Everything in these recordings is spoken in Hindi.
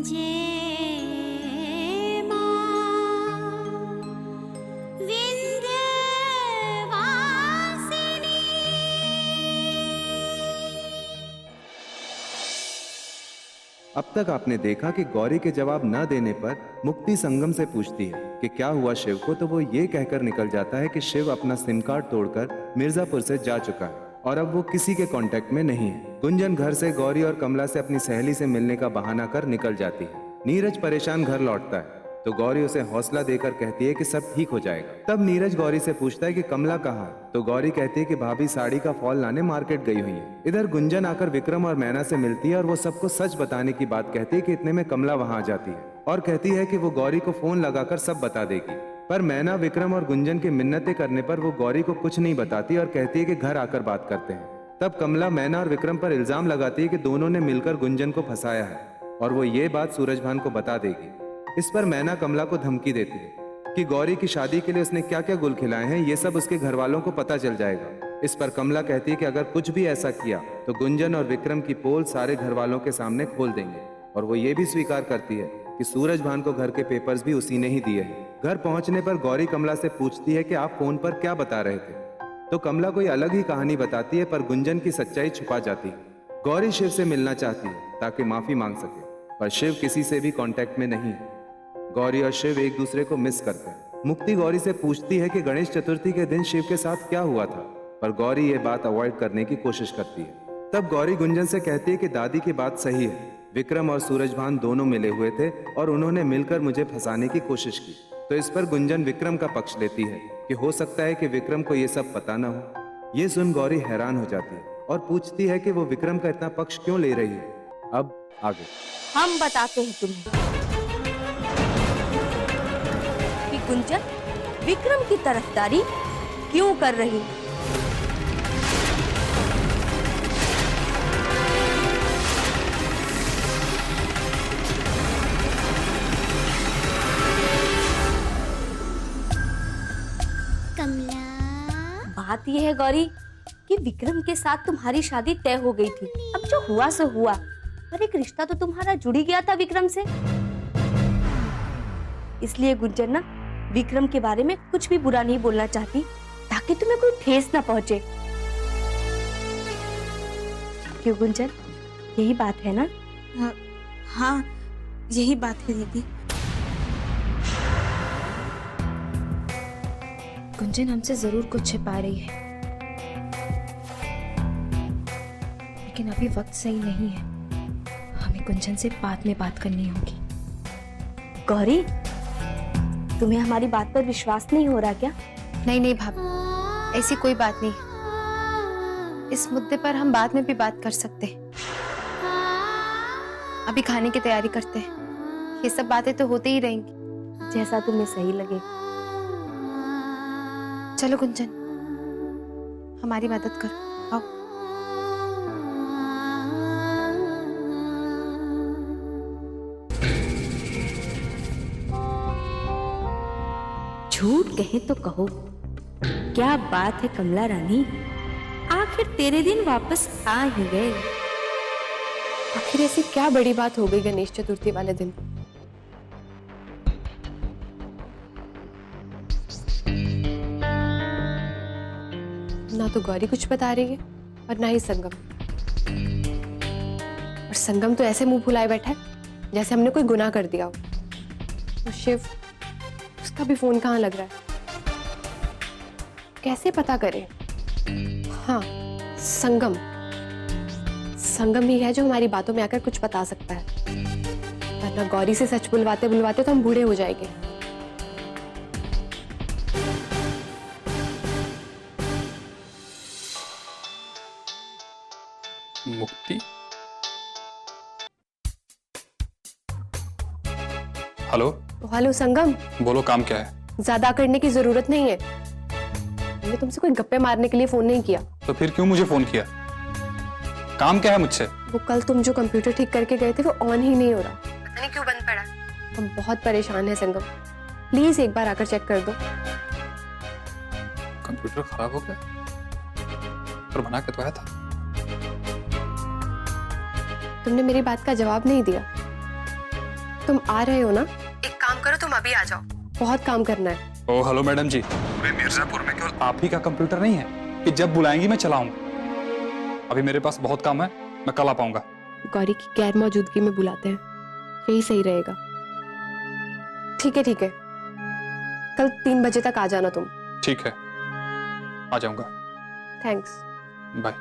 अब तक आपने देखा कि गौरी के जवाब न देने पर मुक्ति संगम से पूछती है कि क्या हुआ शिव को, तो वो ये कहकर निकल जाता है कि शिव अपना सिम कार्ड तोड़कर मिर्जापुर से जा चुका है और अब वो किसी के कांटेक्ट में नहीं है। गुंजन घर से गौरी और कमला से अपनी सहेली से मिलने का बहाना कर निकल जाती है। नीरज परेशान घर लौटता है तो गौरी उसे हौसला देकर कहती है कि सब ठीक हो जाएगा। तब नीरज गौरी से पूछता है कि कमला कहाँ है, तो गौरी कहती है कि भाभी साड़ी का फॉल लाने मार्केट गई हुई है। इधर गुंजन आकर विक्रम और मैना से मिलती है और वो सबको सच बताने की बात कहती है कि इतने में कमला वहां आ जाती है और कहती है कि वो गौरी को फोन लगाकर सब बता देगी। पर मैना, विक्रम और गुंजन की मिन्नतें करने पर वो गौरी को कुछ नहीं बताती और कहती है कि घर आकर बात करते हैं। तब कमला मैना और विक्रम पर इल्जाम लगाती है कि दोनों ने मिलकर गुंजन को फंसाया है और वो ये बात सूरजभान को बता देगी। इस पर मैना कमला को धमकी देती है कि गौरी की शादी के लिए उसने क्या क्या गुल खिलाए हैं ये सब उसके घर वालों को पता चल जाएगा। इस पर कमला कहती है कि अगर कुछ भी ऐसा किया तो गुंजन और विक्रम की पोल सारे घर वालों के सामने खोल देंगे। और वो ये भी स्वीकार करती है कि सूरजभान को घर के पेपर्स भी उसी ने ही दिए हैं। घर पहुंचने पर गौरी कमला से पूछती है कि आप फोन पर क्या बता रहे थे, तो कमला कोई अलग ही कहानी बताती है पर गुंजन की सच्चाई छुपा जाती है। गौरी शिव से मिलना चाहती है ताकि माफी मांग सके, पर शिव किसी से भी कांटेक्ट में नहीं है। गौरी और शिव एक दूसरे को मिस करते हैं। मुक्ति गौरी से पूछती है कि गणेश चतुर्थी के दिन शिव के साथ क्या हुआ था, पर गौरी ये बात अवॉइड करने की कोशिश करती है। तब गौरी गुंजन से कहती है कि दादी की बात सही है, विक्रम और सूरजभान दोनों मिले हुए थे और उन्होंने मिलकर मुझे फंसाने की कोशिश की। तो इस पर गुंजन विक्रम का पक्ष लेती है कि हो सकता है कि विक्रम को ये सब पता ना हो। ये सुन गौरी हैरान हो जाती है और पूछती है कि वो विक्रम का इतना पक्ष क्यों ले रही है। अब आगे हम बताते हैं तुम्हें कि गुंजन विक्रम की तरफदारी क्यों कर रही है। बात यह है गौरी कि विक्रम के साथ तुम्हारी शादी तय हो गई थी। अब जो हुआ सो हुआ, पर एक रिश्ता तो तुम्हारा जुड़ ही गया था विक्रम से। इसलिए गुंजन ना विक्रम के बारे में कुछ भी बुरा नहीं बोलना चाहती ताकि तुम्हें कोई ठेस ना पहुंचे। क्यों गुंजन, यही बात है ना? हाँ, यही बात है दीदी। गुंजन हमसे जरूर कुछ छिपा रही है, लेकिन अभी वक्त सही नहीं है। हमें गुंजन से बाद में बात करनी होगी। गौरी, तुम्हें हमारी बात पर विश्वास नहीं हो रहा क्या? नहीं नहीं भाभी, ऐसी कोई बात नहीं। इस मुद्दे पर हम बाद में भी बात कर सकते हैं। अभी खाने की तैयारी करते हैं। ये सब बातें तो होते ही रहेंगी। जैसा तुम्हें सही लगे। चलो गुंजन, हमारी मदद करो, आओ। झूठ कहे तो कहो, क्या बात है कमला रानी, आखिर तेरे दिन वापस आ ही गए। आखिर ऐसी क्या बड़ी बात हो गई गणेश चतुर्थी वाले दिन? ना तो गौरी कुछ बता रही है और ना ही संगम। और संगम तो ऐसे मुंह फुलाए बैठा है जैसे हमने कोई गुनाह कर दिया हो। तो शिव, उसका भी फोन कहाँ लग रहा है? कैसे पता करें? हाँ, संगम ही है जो हमारी बातों में आकर कुछ बता सकता है, वरना गौरी से सच बुलवाते बुलवाते तो हम बूढ़े हो जाएंगे। मुक्ति, हेलो। हेलो संगम, बोलो, काम क्या है? ज्यादा करने की जरूरत नहीं है। मैंने तुमसे कोई गप्पे मारने के लिए फोन नहीं किया। तो फिर क्यों मुझे फोन किया? काम क्या है मुझसे? वो कल तुम जो कंप्यूटर ठीक करके गए थे वो ऑन ही नहीं हो रहा। पता नहीं क्यों बंद पड़ा। हम बहुत परेशान हैं संगम, प्लीज एक बार आकर चेक कर दो। कंप्यूटर खराब हो गया? पर बना के तो आया था। तुमने मेरी बात का जवाब नहीं दिया। तुम आ रहे हो ना? एक काम करो, तुम अभी आ जाओ, बहुत काम करना है। ओ हेलो मैडम जी, वे मिर्जापुर में केवल आप ही का कंप्यूटर नहीं है कि जब बुलाएंगी मैं चलाऊंगा। अभी मेरे पास बहुत काम है, मैं कल आ पाऊंगा। गौरी की गैर मौजूदगी में बुलाते हैं, यही सही रहेगा। ठीक है ठीक है, कल 3 बजे तक आ जाना तुम। ठीक है, आ जाऊंगा। थैंक्स। बाय।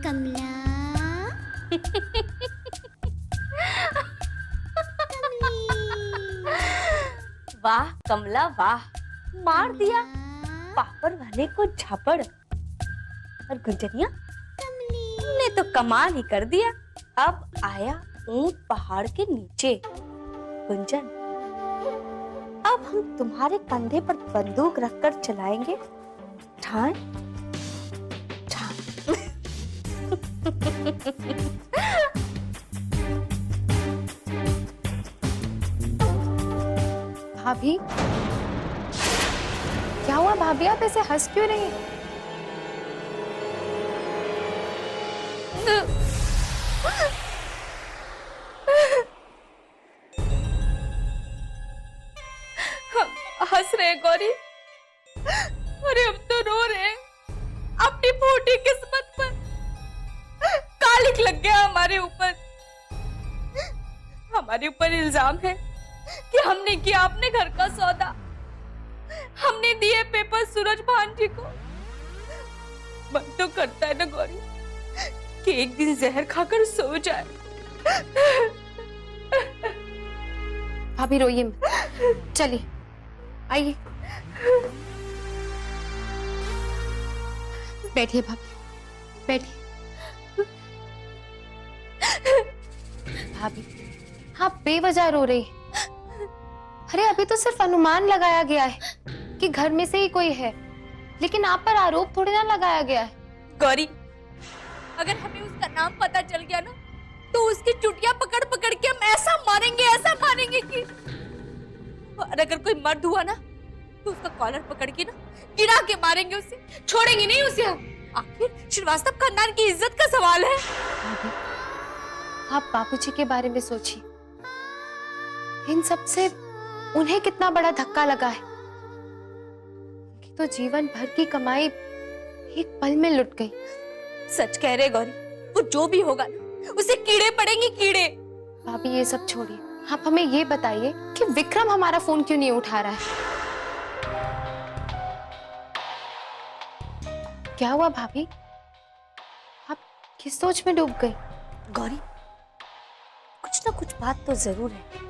कमला वाह कमला वाह, मार दिया पापड़ वाले को झापड़। और गुंजनिया, तुमने तो कमाल ही कर दिया। अब आया ऊंट पहाड़ के नीचे। गुंजन, अब हम तुम्हारे कंधे पर बंदूक रखकर चलाएंगे। ठान ठान। भाभी, क्या हुआ भाभी, आप ऐसे हंस क्यों रही? हंस रहे गौरी, अरे हम तो रो रहे हैं। अपनी फूटी किस्मत पर कालिक लग गया हमारे ऊपर। हमारे ऊपर इल्जाम है कि हमने किया अपने घर का सौदा। हमने दिए पेपर सूरज भान जी को। मन तो करता है ना गौरी कि एक दिन जहर खाकर सो जाए। भाभी रोइए मत, चलिए आइए, बैठिए भाभी, बैठिए। भाभी, आप बेवजह रो रही। अरे अभी तो सिर्फ अनुमान लगाया गया है कि घर में से ही कोई है, लेकिन आप पर आरोप थोड़ी ना लगाया गया है। गौरी, अगर हमें उसका नाम पता चल गया ना, तो उसकी चुटिया पकड़ पकड़ के हम ऐसा मारेंगे कि और अगर कोई मर्द हुआ ना, तो उसका कॉलर पकड़ के ना गिरा के मारेंगे उसे, छोड़ेंगे नहीं उसे हम। आखिर श्रीवास्तव खानदान की इज्जत का सवाल है। आप बाबूजी के बारे में सोचिए, इन सब से उन्हें कितना बड़ा धक्का लगा है कि तो जीवन भर की कमाई एक पल में लुट गई। सच कह रहे गौरी, वो जो भी होगा ना, उसे कीड़े पड़ेंगे, कीड़े। भाभी ये सब छोड़िए, आप हमें ये बताइए कि विक्रम हमारा फोन क्यों नहीं उठा रहा है? क्या हुआ भाभी, आप किस सोच में डूब गई? गौरी, कुछ ना कुछ बात तो जरूर है।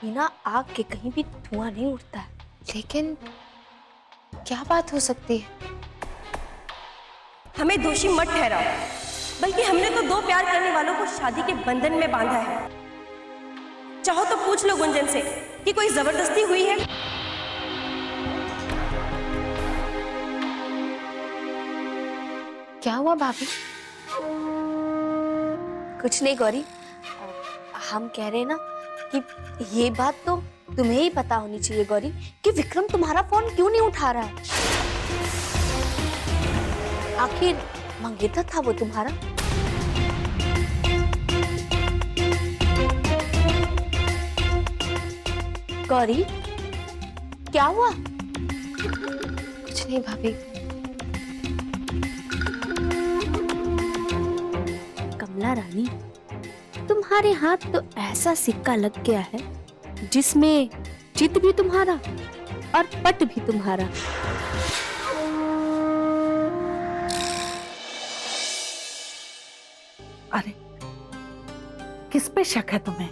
बिना आग के कहीं भी धुआं नहीं उठता है। लेकिन क्या बात हो सकती है? हमें दोषी मत ठहराओ, बल्कि हमने तो 2 प्यार करने वालों को शादी के बंधन में बांधा है। चाहो तो पूछ लो गुंजन से कि कोई जबरदस्ती हुई है। क्या हुआ भाभी? कुछ नहीं गौरी, हम कह रहे हैं ना कि ये बात तो तुम्हें ही पता होनी चाहिए गौरी, कि विक्रम तुम्हारा फोन क्यों नहीं उठा रहा है। आखिर मंगेतर था वो तुम्हारा। गौरी, क्या हुआ? कुछ नहीं भाभी। कमला रानी, तुम्हारे हाथ तो ऐसा सिक्का लग गया है जिसमें चित भी तुम्हारा और पट भी तुम्हारा। अरे किस पे शक है तुम्हें?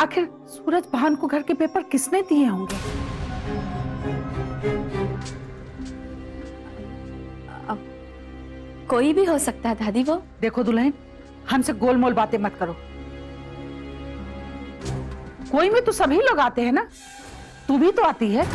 आखिर सूरज भान को घर के पेपर किसने दिए होंगे? कोई भी हो सकता है दादी। वो देखो दुल्हन, हमसे गोलमोल बातें मत करो। कोई में तो सभी लोग आते हैं ना, तू भी तो आती है।